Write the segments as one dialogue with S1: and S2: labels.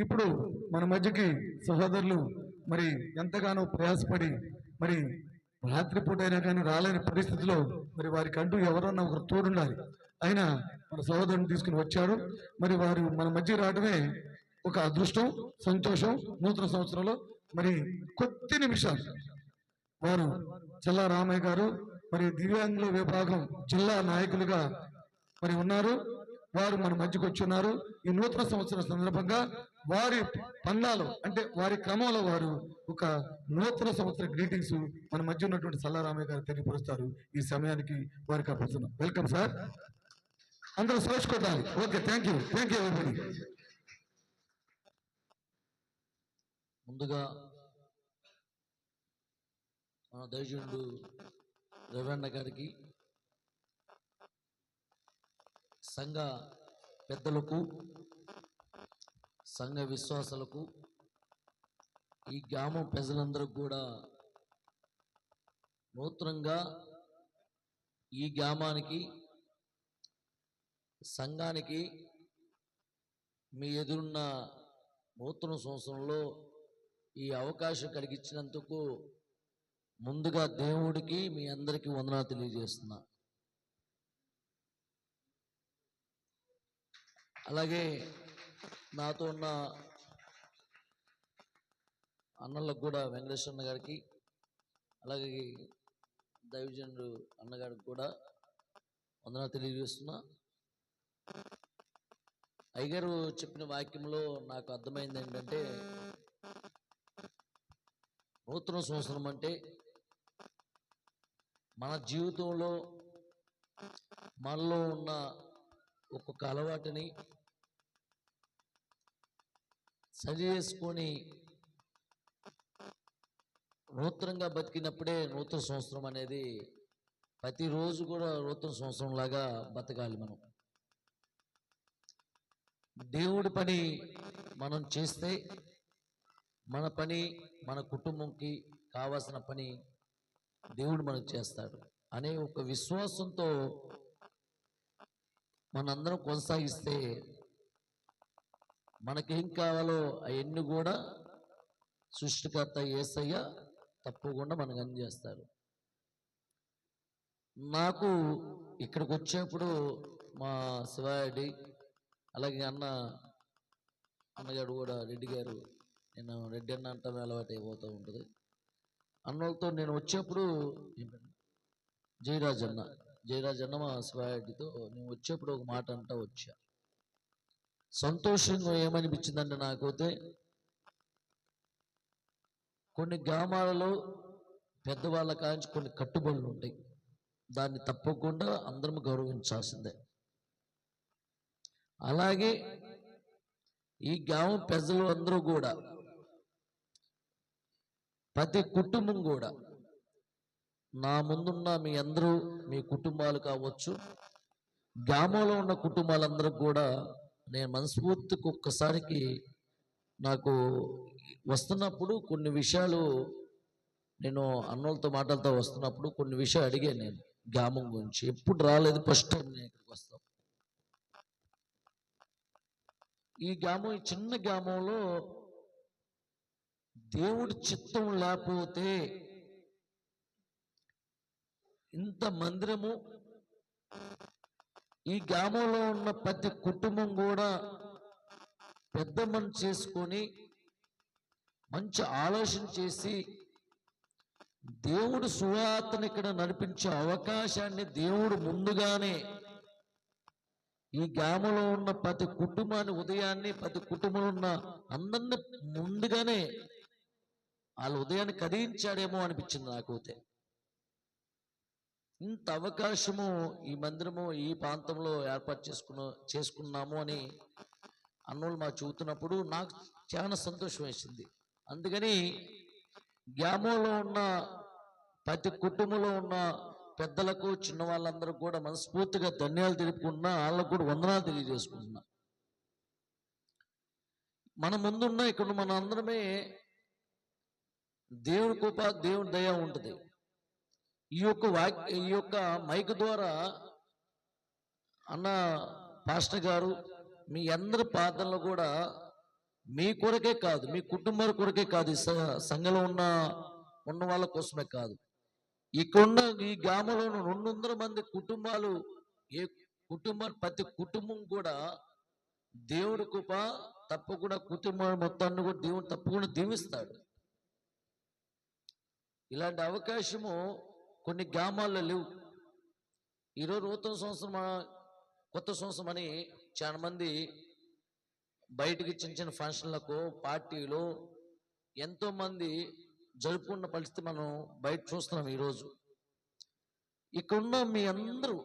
S1: ఇప్పుడు మన మధ్యకి సహోదరులు మరి ఎంతగానో ప్రయాసపడి మరి రాత్రిపూట అయినా కానీ రాలేని పరిస్థితిలో మరి వారికి అంటూ ఎవరన్నా ఒకరు తోడుండాలి. అయినా మన సహోదరుని తీసుకుని వచ్చాడు. మరి వారు మన మధ్య రావడమే ఒక అదృష్టం, సంతోషం. నూతన సంవత్సరంలో మరి కొద్ది నిమిషాలు వారు జిల్లా రామయ్య గారు మరి దివ్యాంగుల విభాగం జిల్లా నాయకులుగా మరి ఉన్నారు. వారు మన మధ్యకు వచ్చి ఉన్నారు. ఈ నూతన సంవత్సరం సందర్భంగా వారి పండాలు అంటే వారి క్రమంలో వారు ఒక నూతన సంవత్సర గ్రీటింగ్స్ మన మధ్య ఉన్నటువంటి సల్లారామయ్య గారు తెలియపరుస్తారు. ఈ సమయానికి వారికి అప్పస్తున్నాం. Welcome sir. అందరూ సోచుకోవాలి. ఓకే, థ్యాంక్ యూ ఎవరిబడి.
S2: ముందుగా మన దైవజనుడు రవణ గారికి, సంఘ పెద్దలకు, సంఘ విశ్వాసాలకు, ఈ గ్రామం ప్రజలందరికీ కూడా నూతనంగా ఈ గ్రామానికి, సంఘానికి మీ ఎదురున్న నూతన సంవత్సరంలో ఈ అవకాశం కలిగించినందుకు ముందుగా దేవుడికి మీ అందరికీ వందనాలు తెలియజేస్తున్నా. అలాగే నాతో ఉన్న అన్నలకు కూడా, వెంకటేశ్వర గారికి, అలాగే దైవజనుడు అన్నగారికి కూడా వందనాలు తెలియజేస్తున్నా. అయ్యగారు చెప్పిన వాక్యంలో నాకు అర్థమైంది ఏంటంటే, నూతన సంవత్సరం అంటే మన జీవితంలో మనలో ఉన్న ఒక్కొక్క అలవాటుని సరి చేసుకొని నూతనంగా బతికినప్పుడే నూతన సంవత్సరం అనేది, ప్రతిరోజు కూడా నూతన సంవత్సరం లాగా బతకాలి. మనం దేవుడి పని మనం చేస్తే మన పని, మన కుటుంబంకి కావాల్సిన పని దేవుడు మనకు చేస్తాడు అనే ఒక విశ్వాసంతో మనందరం కొనసాగిస్తే మనకేం కావాలో అవన్నీ కూడా సృష్టికర్త యేసయ్య తప్పకుండా మనకు అందజేస్తాడు. నాకు ఇక్కడికి వచ్చేప్పుడు మా శివారెడ్డి, అలాగే అన్నగారు కూడా, రెడ్డి గారు, నేను రెడ్డి అన్న అంటే అలవాటు అయిపోతూ ఉంటుంది. అన్నలతో నేను వచ్చేప్పుడు జయరాజ్ అన్న మా శివారెడ్డితో నేను వచ్చేప్పుడు ఒక మాట అంటా వచ్చా. సంతోషంగా ఏమనిపించిందంటే, నాకైతే కొన్ని గ్రామాలలో పెద్దవాళ్ళ కాంచి కొన్ని కట్టుబడులు ఉంటాయి. దాన్ని తప్పకుండా అందరం గౌరవించాల్సిందే. అలాగే ఈ గ్రామం ప్రజలు అందరూ కూడా, ప్రతి కుటుంబం కూడా, నా ముందున్న మీ అందరూ, మీ కుటుంబాలు కావచ్చు, గ్రామంలో ఉన్న కుటుంబాలందరూ కూడా నేను మనస్ఫూర్తికి ఒక్కసారికి నాకు వస్తున్నప్పుడు కొన్ని విషయాలు, నేను అన్నోళ్ళతో మాటలతో వస్తున్నప్పుడు కొన్ని విషయాలు అడిగాను. నేను గ్రామం గురించి ఎప్పుడు రాలేదు, ఫస్ట్ టైం నేను ఇక్కడికి వస్తాను. ఈ గ్రామం, ఈ చిన్న గ్రామంలో దేవుడి చిత్తం లేకపోతే ఇంత మందిరము, ఈ గ్రామంలో ఉన్న ప్రతి కుటుంబం కూడా పెద్ద మనసు చేసుకొని మంచి ఆలోచన చేసి దేవుడు సువార్తను ఇక్కడ నడిపించే అవకాశాన్ని దేవుడు ముందుగానే ఈ గ్రామంలో ఉన్న ప్రతి కుటుంబాన్ని, ఉదయాన్నే ప్రతి కుటుంబంలో ఉన్న అందరినీ ముందుగానే వాళ్ళ ఉదయాన్ని కలిగించాడేమో అనిపించింది నాకైతే. ఇంత అవకాశము ఈ మందిరము ఈ ప్రాంతంలో ఏర్పాటు చేసుకున్నాము అని అన్నోళ్ళు మాకు చూస్తున్నప్పుడు నాకు చాలా సంతోషం వేసింది. అందుకని గ్రామంలో ఉన్న ప్రతి కుటుంబంలో ఉన్న పెద్దలకు, చిన్న వాళ్ళందరూ కూడా మనస్ఫూర్తిగా ధన్యాలు తెలుపుకుంటున్నా, వాళ్ళకు కూడా వందనాలు తెలియజేసుకుంటున్నా. మన ముందున్న ఇక్కడ మన అందరమే దేవుడి కృప, దేవుడి దయ ఉంటుంది. ఈ యొక్క మైక్ ద్వారా అన్న పాస్టర్ గారు, మీ అందరి ప్రార్థనలు కూడా మీ కొరకే కాదు, మీ కుటుంబాల కొరకే కాదు, ఈ సంఘంలో ఉన్న వాళ్ళ కోసమే కాదు, ఇక్కడున్న ఈ గ్రామంలో 200 మంది కుటుంబాలు, ఏ కుటుంబం, ప్రతి కుటుంబం కూడా దేవుడి కృప తప్పకుండా కుటుంబం మొత్తాన్ని కూడా దేవుడు తప్పకుండా దీవిస్తాడు. ఇలాంటి అవకాశము కొన్ని గ్రామాల్లో లేవు. ఈరోజు నూతన సంవత్సరం, కొత్త సంవత్సరం అని చాలా మంది బయటికి చిన్న చిన్న ఫంక్షన్లకు, పార్టీలు ఎంతో మంది జరుపుకున్న పరిస్థితి మనం బయట చూస్తున్నాం. ఈరోజు ఇక్కడున్న మీ అందరూ,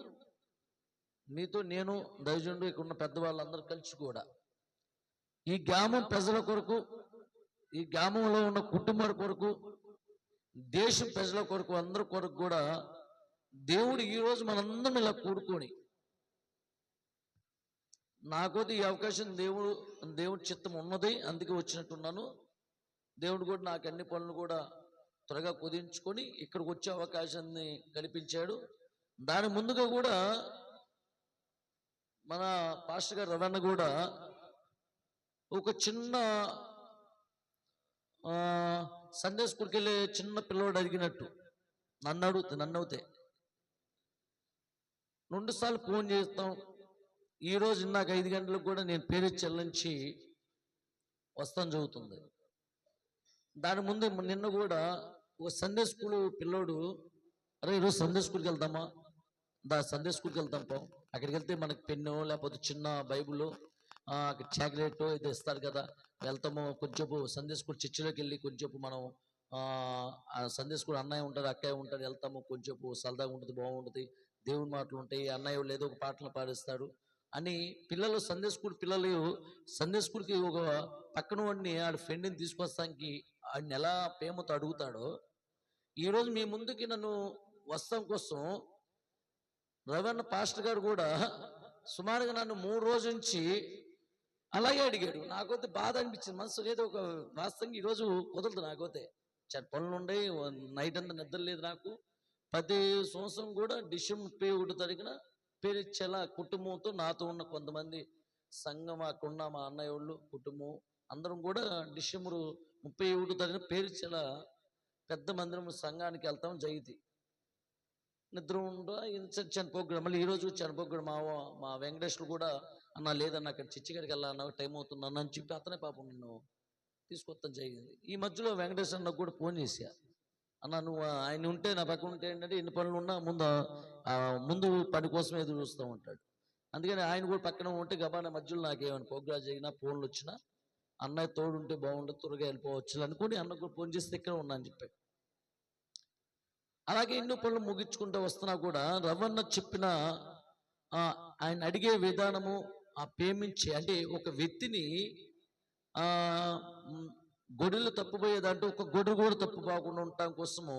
S2: మీతో నేను, దైవజనుడు, ఇక్కడున్న పెద్దవాళ్ళందరూ కలిసి కూడా ఈ గ్రామం ప్రజల కొరకు, ఈ గ్రామంలో ఉన్న కుటుంబాల కొరకు, దేశం ప్రజల కొరకు, అందరి కొరకు కూడా దేవుడు ఈరోజు మనందరం ఇలా కూడుకొని, నాకైతే ఈ అవకాశం దేవుడి చిత్తం ఉన్నది, అందుకే వచ్చినట్టున్నాను. దేవుడు కూడా నాకు అన్ని పనులు కూడా త్వరగా కుదించుకొని ఇక్కడికి వచ్చే అవకాశాన్ని కల్పించాడు. దాని ముందుగా కూడా మన పాస్టర్ గారు రవణ కూడా ఒక చిన్న సండే స్కూల్కి వెళ్ళే చిన్న పిల్లవాడు అడిగినట్టు నన్ను అవుతే 2 సార్లు ఫోన్ చేస్తాం. ఈరోజు నాకు 5 గంటలకు కూడా నేను పేరు చెల్లించి వస్తాను చదువుతుంది. దాని ముందు నిన్న కూడా ఒక సండే స్కూల్ పిల్లోడు, అరే ఈరోజు సండే స్కూల్కి వెళ్తామా, సండే స్కూల్కి వెళ్తాం పో, అక్కడికి వెళ్తే మనకి పెన్ను లేకపోతే చిన్న బైబుల్, చాక్లెట్ ఇది ఇస్తారు కదా, వెళ్తాము. కొంచెంసేపు సండే స్కూల్ చర్చిలోకి వెళ్ళి కొంచెంసేపు మనం సండే స్కూల్ అన్నయ్య ఉంటారు, అక్కయ్య ఉంటారు, వెళ్తాము. కొంచెంసేపు సరదాగా ఉంటుంది, బాగుంటుంది, దేవుని మాటలు ఉంటాయి, అన్నయ్య లేదో ఒక పాటలు పాడిస్తాడు అని పిల్లలు, సండే స్కూల్ పిల్లలు సండే స్కూల్కి ఒక పక్కన వాడిని, ఆడ ఫ్రెండ్ని తీసుకొస్తానికి ఆడిని ఎలా ప్రేమతో అడుగుతాడో, ఈరోజు మీ ముందుకి నన్ను వస్తాం కోసం రవణ పాస్టర్ గారు కూడా సుమారుగా నన్ను 3 రోజుల నుంచి అలాగే అడిగాడు. నాకైతే బాధ అనిపించింది, మనసు ఏదో ఒక వాస్తవంగా ఈరోజు కుదరదు. నాకైతే పనులు ఉండే, నైట్ అంతా నిద్ర లేదు నాకు. ప్రతి సంవత్సరం కూడా డిసెంబర్ 31 తారీఖున పేరిచ్చేలా కుటుంబంతో, నాతో ఉన్న కొంతమంది సంఘం, అక్కడున్న మా అన్నయ్య వాళ్ళు కుటుంబం అందరం కూడా డిసెంబర్ 31 తారీఖున పేరిచ్చేలా పెద్ద మందిరం సంఘానికి వెళ్తాం. జైతి నిద్ర ఉండో చనిపోగ్రాం. మళ్ళీ ఈరోజు చనిపోగ్రాం. మా వెంకటేశ్వరు కూడా అన్న లేదన్న అక్కడ చిచ్చిగడికి వెళ్ళాలన్న టైం అవుతుందన్న అని చెప్పి అతనే పాపం నన్ను తీసుకొస్తాను జరిగింది. ఈ మధ్యలో వెంకటేశ్వర నాకు కూడా ఫోన్ చేశా, అన్న నువ్వు ఆయన ఉంటే నా పక్కన ఉంటే ఏంటంటే ఎన్ని పనులు ఉన్నా ముందు పని కోసం ఎదురు చూస్తూ ఉంటాడు. అందుకని ఆయన కూడా పక్కన ఉంటే గబాన మధ్యలో నాకేమైనా ప్రోగ్రామ్ జరిగినా, ఫోన్లు వచ్చినా అన్నయ్య తోడు ఉంటే బాగుంటుంది, త్వరగా వెళ్ళిపోవచ్చు అనుకుని అన్న కూడా ఫోన్ చేస్తే ఇక్కడ ఉన్నా అని చెప్పాడు. అలాగే ఎన్నో పనులు ముగించుకుంటూ వస్తున్నా కూడా రవణ చెప్పిన ఆయన అడిగే విధానము, ఆ ప్రేమించే, అంటే ఒక వ్యక్తిని గొడులు తప్పుపోయేదంటే ఒక గొడుగు కూడా తప్పుపోకుండా ఉండటం కోసము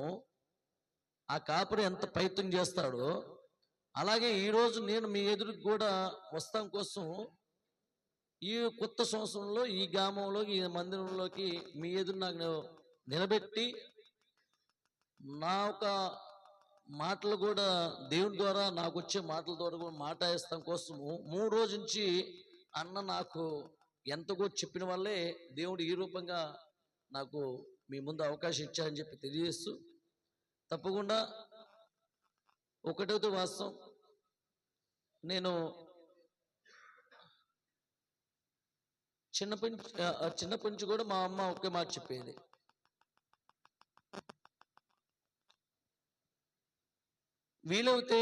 S2: ఆ కాపరి ఎంత ప్రయత్నం చేస్తాడో, అలాగే ఈరోజు నేను మీ ఎదురుకు కూడా వస్తాం కోసం ఈ కొత్త సంవత్సరంలో ఈ గ్రామంలో, ఈ మందిరంలోకి మీ ఎదురు నాకు నిలబెట్టి నా ఒక మాటలు కూడా దేవుని ద్వారా, నాకు వచ్చే మాటల ద్వారా కూడా మాట్లాడేస్తాం కోసము 3 రోజుల నుంచి అన్న నాకు ఎంతగో చెప్పిన వల్లే దేవుడు ఈ రూపంగా నాకు మీ ముందు అవకాశం ఇచ్చారని చెప్పి తెలియజేస్తూ, తప్పకుండా ఒకటైతే వాస్తవం, నేను చిన్నప్పటి నుంచి కూడా మా అమ్మ ఒకే మాట చెప్పేది, వీలైతే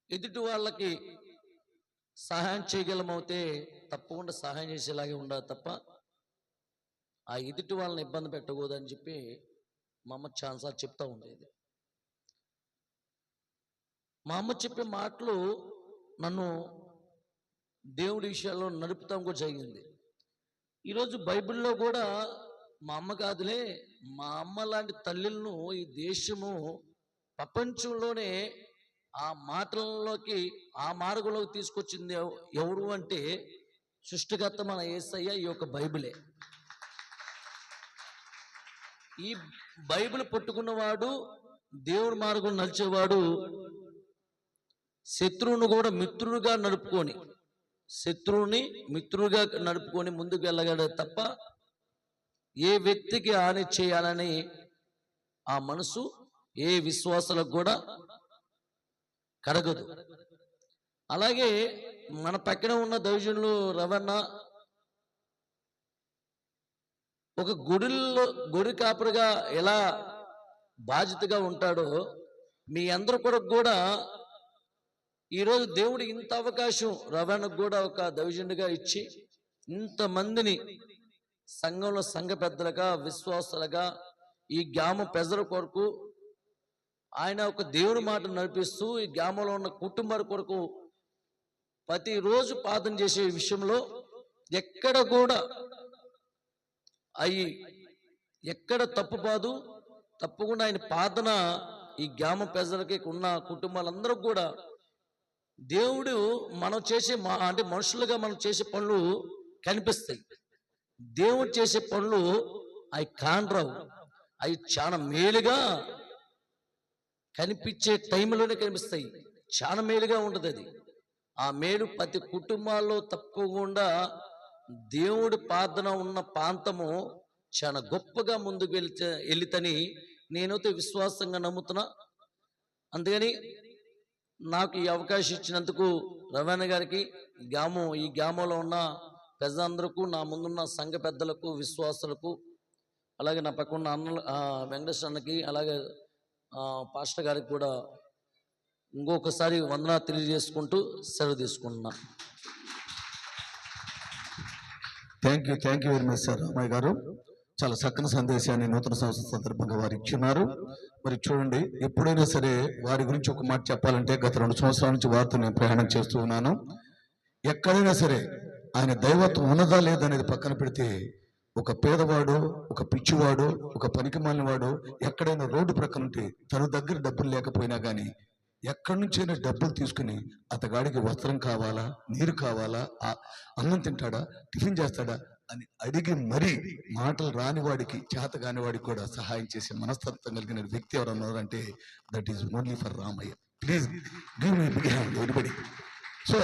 S2: ఎదుటి వాళ్ళకి సహాయం చేయగలమవుతే తప్పకుండా సహాయం చేసేలాగే ఉండాలి తప్ప ఆ ఎదుటి వాళ్ళని ఇబ్బంది పెట్టకూడదని చెప్పి మా అమ్మ చాలాసార్లు చెప్తా ఉండేది. మా అమ్మ చెప్పే మాటలు నన్ను దేవుడి విషయాల్లో నడుపుతాం కూడా జరిగింది. ఈరోజు బైబిల్లో కూడా మా అమ్మ కాదులే, మా అమ్మ లాంటి తల్లులను ఈ దేశము ప్రపంచంలోనే ఆ మాటలలోకి, ఆ మార్గంలోకి తీసుకొచ్చింది ఎవరు అంటే సృష్టికర్త మన యేసయ్య, ఈ యొక్క బైబిలే. ఈ బైబిల్ పట్టుకున్నవాడు, దేవుడి మార్గం నడిచేవాడు శత్రువును కూడా మిత్రుడుగా నడుపుకొని శత్రువుని మిత్రుడిగా నడుపుకొని ముందుకు వెళ్ళగలడు తప్ప ఏ వ్యక్తికి హాని చేయాలని ఆ మనసు ఏ విశ్వాసాలకు కూడా కడగదు. అలాగే మన పక్కన ఉన్న దైవజనులు రవణ ఒక గుడి కాపరిగా ఎలా బాధ్యతగా ఉంటాడో మీ అందరూ కూడా ఈరోజు దేవుడు ఇంత అవకాశం రవణకు కూడా ఒక దైవజనుడిగా ఇచ్చి ఇంతమందిని సంఘంలో సంఘ పెద్దలుగా విశ్వాసాలుగా ఈ గ్రామ ప్రజల కొరకు ఆయన ఒక దేవుని మాట నడిపిస్తూ ఈ గ్రామంలో ఉన్న కుటుంబాల కొరకు ప్రతిరోజు ప్రార్థన చేసే విషయంలో ఎక్కడ కూడా ఎక్కడ తప్పుపాదు తప్పకుండా ఆయన ప్రార్థన ఈ గ్రామ ప్రజలకి ఉన్న కుటుంబాలందరూ కూడా దేవుడు మనం చేసే అంటే మనుషులుగా మనం చేసే పనులు కనిపిస్తాయి. దేవుడు చేసే పనులు అవి కానరావు. అవి చాలా మేలుగా కనిపించే టైంలోనే కనిపిస్తాయి. చాలా మేలుగా ఉంటుంది అది. ఆ మేలు ప్రతి కుటుంబాల్లో తప్పకుండా దేవుడి ప్రార్థన ఉన్న ప్రాంతము చాలా గొప్పగా ముందుకు వెళితని నేనైతే విశ్వాసంగా నమ్ముతున్నా. అందుకని నాకు ఈ అవకాశం ఇచ్చినందుకు రవణ గారికి ఈ గ్రామంలో ఉన్న ప్రజలందరికీ, నా ముందున్న సంఘ పెద్దలకు, విశ్వాసులకు, అలాగే నా పక్కన అన్న వెంకటేశ్వర అన్నకి, అలాగే పాస్టర్ గారికి కూడా ఇంకొకసారి వందనాలు తెలియజేసుకుంటూ సెలవు తీసుకుంటున్నా.
S1: Thank you very much sir Ramaiah garu. చాలా చక్కని సందేశాన్ని నూతన సంవత్సరం సందర్భంగా వారు ఇచ్చున్నారు. మరి చూడండి, ఎప్పుడైనా సరే వారి గురించి ఒక మాట చెప్పాలంటే గత 2 సంవత్సరాల నుంచి వారితో నేను ప్రయాణం చేస్తూ ఉన్నాను. ఎక్కడైనా సరే ఆయన దైవత్వం ఉన్నదా లేదనేది పక్కన పెడితే ఒక పేదవాడు, ఒక పిచ్చివాడు, ఒక పనికిమాలిన వాడు ఎక్కడైనా రోడ్డు ప్రక్కన ఉంటే తన దగ్గర డబ్బులు లేకపోయినా కానీ ఎక్కడి నుంచైనా డబ్బులు తీసుకుని అతగాడికి వస్త్రం కావాలా, నీరు కావాలా, అన్నం తింటాడా, టిఫిన్ చేస్తాడా అని అడిగి మరీ మాటలు రాని వాడికి, చేత కాని వాడికి కూడా సహాయం చేసే మనస్తత్వం కలిగిన వ్యక్తి ఎవరు అన్నారంటే that is only for Ramaiah. Please give me big hand everybody. So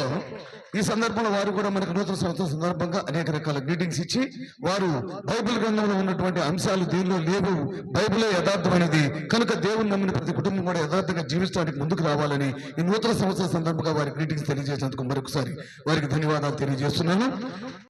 S1: ఈ సందర్భంలో వారు కూడా మనకు నూతన సంవత్సరం సందర్భంగా అనేక రకాల గ్రీటింగ్స్ ఇచ్చి వారు బైబిల్ గ్రంథంలో ఉన్నటువంటి అంశాలు దీనిలో లేవు, బైబిలే యథార్థమైనది కనుక దేవుని నమ్మిన ప్రతి కుటుంబం కూడా యథార్థంగా జీవించడానికి ముందుకు రావాలని ఈ నూతన సంవత్సరం సందర్భంగా వారి గ్రీటింగ్స్ తెలియజేసినందుకు మరొకసారి వారికి ధన్యవాదాలు తెలియజేస్తున్నాను.